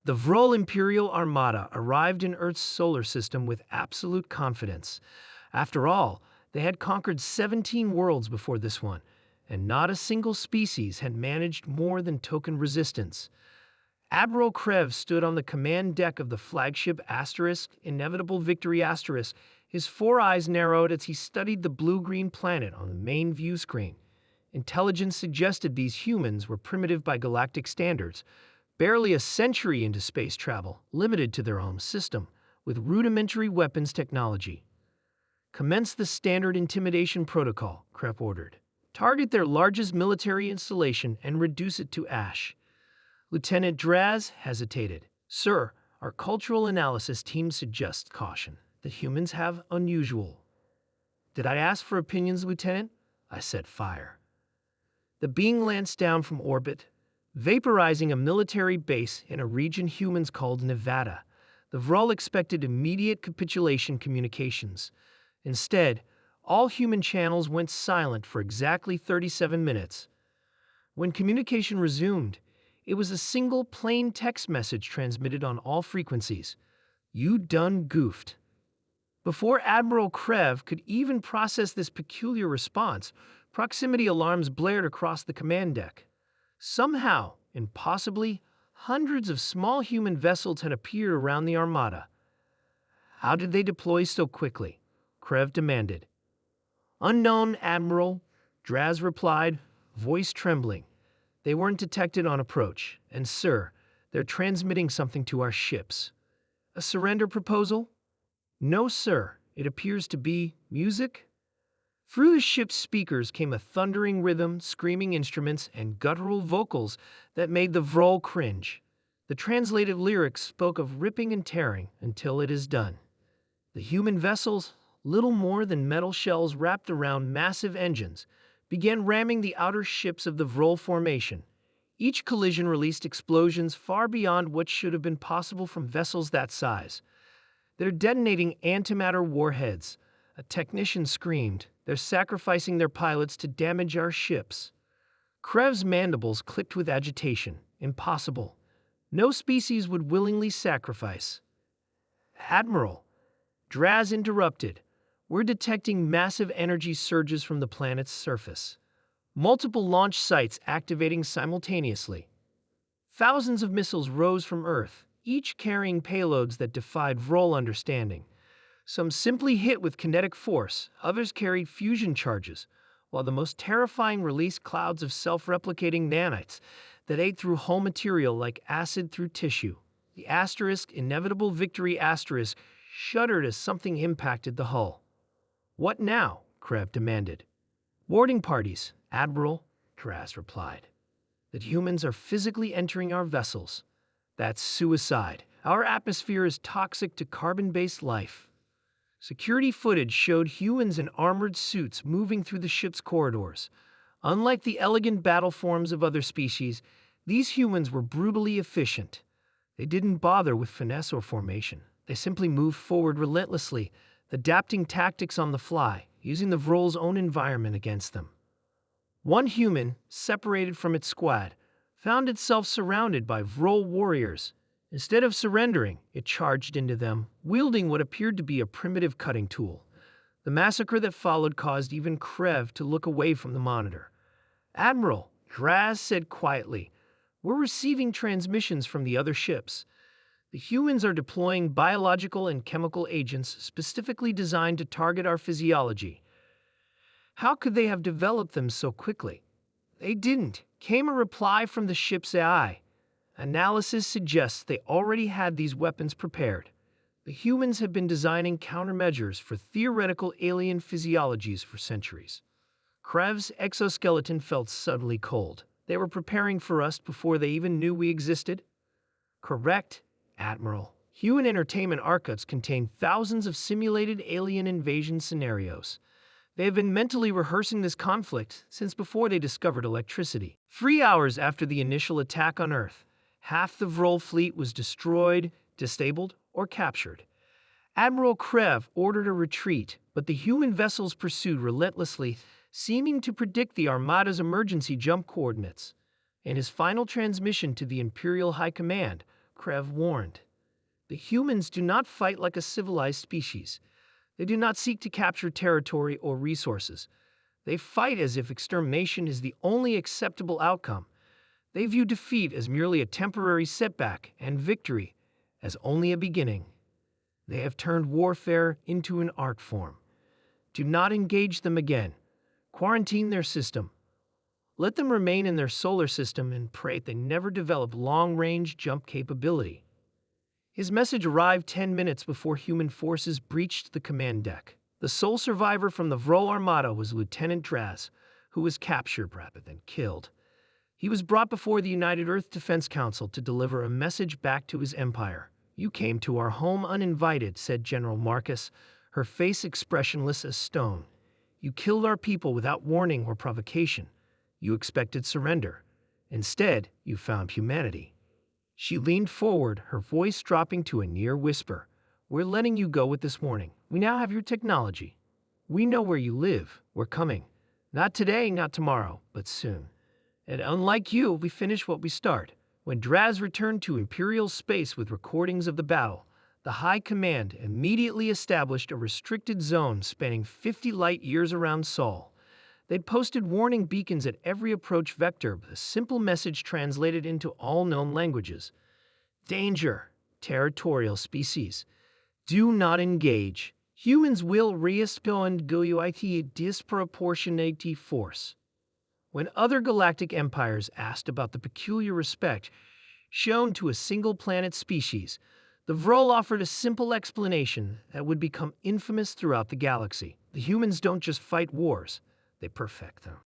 The Vrol Imperial Armada arrived in Earth's solar system with absolute confidence. After all, they had conquered 17 worlds before this one, and not a single species had managed more than token resistance. Admiral Krev stood on the command deck of the flagship Inevitable Victory *. His four eyes narrowed as he studied the blue-green planet on the main view screen. Intelligence suggested these humans were primitive by galactic standards, barely a century into space travel, limited to their home system, with rudimentary weapons technology. Commence the standard intimidation protocol, Krev ordered. Target their largest military installation and reduce it to ash. Lieutenant Draz hesitated. Sir, our cultural analysis team suggests caution that humans have unusual. Did I ask for opinions, Lieutenant? I said fire. The being lanced down from orbit, vaporizing a military base in a region humans called Nevada. The Vrol expected immediate capitulation communications. Instead, all human channels went silent for exactly 37 minutes. When communication resumed, it was a single plain text message transmitted on all frequencies. You done goofed. Before Admiral Krev could even process this peculiar response, proximity alarms blared across the command deck. Somehow, impossibly, hundreds of small human vessels had appeared around the Armada. How did they deploy so quickly? Krev demanded. Unknown, Admiral, Draz replied, voice trembling. They weren't detected on approach, and sir, they're transmitting something to our ships. A surrender proposal? No, sir. It appears to be music. Through the ship's speakers came a thundering rhythm, screaming instruments, and guttural vocals that made the Vrol cringe. The translated lyrics spoke of ripping and tearing until it is done. The human vessels, little more than metal shells wrapped around massive engines, began ramming the outer ships of the Vrol formation. Each collision released explosions far beyond what should have been possible from vessels that size. They're detonating antimatter warheads. A technician screamed. They're sacrificing their pilots to damage our ships. Krev's mandibles clicked with agitation. Impossible. No species would willingly sacrifice. Admiral, Draz interrupted. We're detecting massive energy surges from the planet's surface. Multiple launch sites activating simultaneously. Thousands of missiles rose from Earth, each carrying payloads that defied Vrol understanding. Some simply hit with kinetic force, others carried fusion charges, while the most terrifying released clouds of self-replicating nanites that ate through hull material like acid through tissue. The Inevitable Victory shuddered as something impacted the hull. What now? Krev demanded. Boarding parties, Admiral, Draz replied. That humans are physically entering our vessels. That's suicide. Our atmosphere is toxic to carbon-based life. Security footage showed humans in armored suits moving through the ship's corridors. Unlike the elegant battle forms of other species, these humans were brutally efficient. They didn't bother with finesse or formation. They simply moved forward relentlessly, adapting tactics on the fly, using the Vrol's own environment against them. One human, separated from its squad, found itself surrounded by Vrol warriors. Instead of surrendering, it charged into them, wielding what appeared to be a primitive cutting tool. The massacre that followed caused even Krev to look away from the monitor. Admiral, Draz said quietly, we're receiving transmissions from the other ships. The humans are deploying biological and chemical agents specifically designed to target our physiology. How could they have developed them so quickly? They didn't, came a reply from the ship's AI. Analysis suggests they already had these weapons prepared. The humans have been designing countermeasures for theoretical alien physiologies for centuries. Krev's exoskeleton felt suddenly cold. They were preparing for us before they even knew we existed? Correct, Admiral. Human entertainment archives contain thousands of simulated alien invasion scenarios. They have been mentally rehearsing this conflict since before they discovered electricity. 3 hours after the initial attack on Earth, half the Vrol fleet was destroyed, disabled, or captured. Admiral Krev ordered a retreat, but the human vessels pursued relentlessly, seeming to predict the Armada's emergency jump coordinates. In his final transmission to the Imperial High Command, Krev warned. The humans do not fight like a civilized species. They do not seek to capture territory or resources. They fight as if extermination is the only acceptable outcome. They view defeat as merely a temporary setback and victory as only a beginning. They have turned warfare into an art form. Do not engage them again. Quarantine their system. Let them remain in their solar system and pray they never develop long-range jump capability. His message arrived 10 minutes before human forces breached the command deck. The sole survivor from the Vrol Armada was Lieutenant Draz, who was captured rather than killed. He was brought before the United Earth Defense Council to deliver a message back to his empire. "You came to our home uninvited," said General Marcus, her face expressionless as stone. "You killed our people without warning or provocation. You expected surrender. Instead, you found humanity." She leaned forward, her voice dropping to a near whisper. "We're letting you go with this warning. We now have your technology. We know where you live. We're coming. Not today, not tomorrow, but soon. And unlike you, we finish what we start." When Draz returned to Imperial space with recordings of the battle, the High Command immediately established a restricted zone spanning 50 light-years around Sol. They'd posted warning beacons at every approach vector with a simple message translated into all known languages. "Danger. Territorial species. Do not engage. Humans will respond with disproportionate force." When other galactic empires asked about the peculiar respect shown to a single-planet species, the Vrol offered a simple explanation that would become infamous throughout the galaxy. The humans don't just fight wars, they perfect them.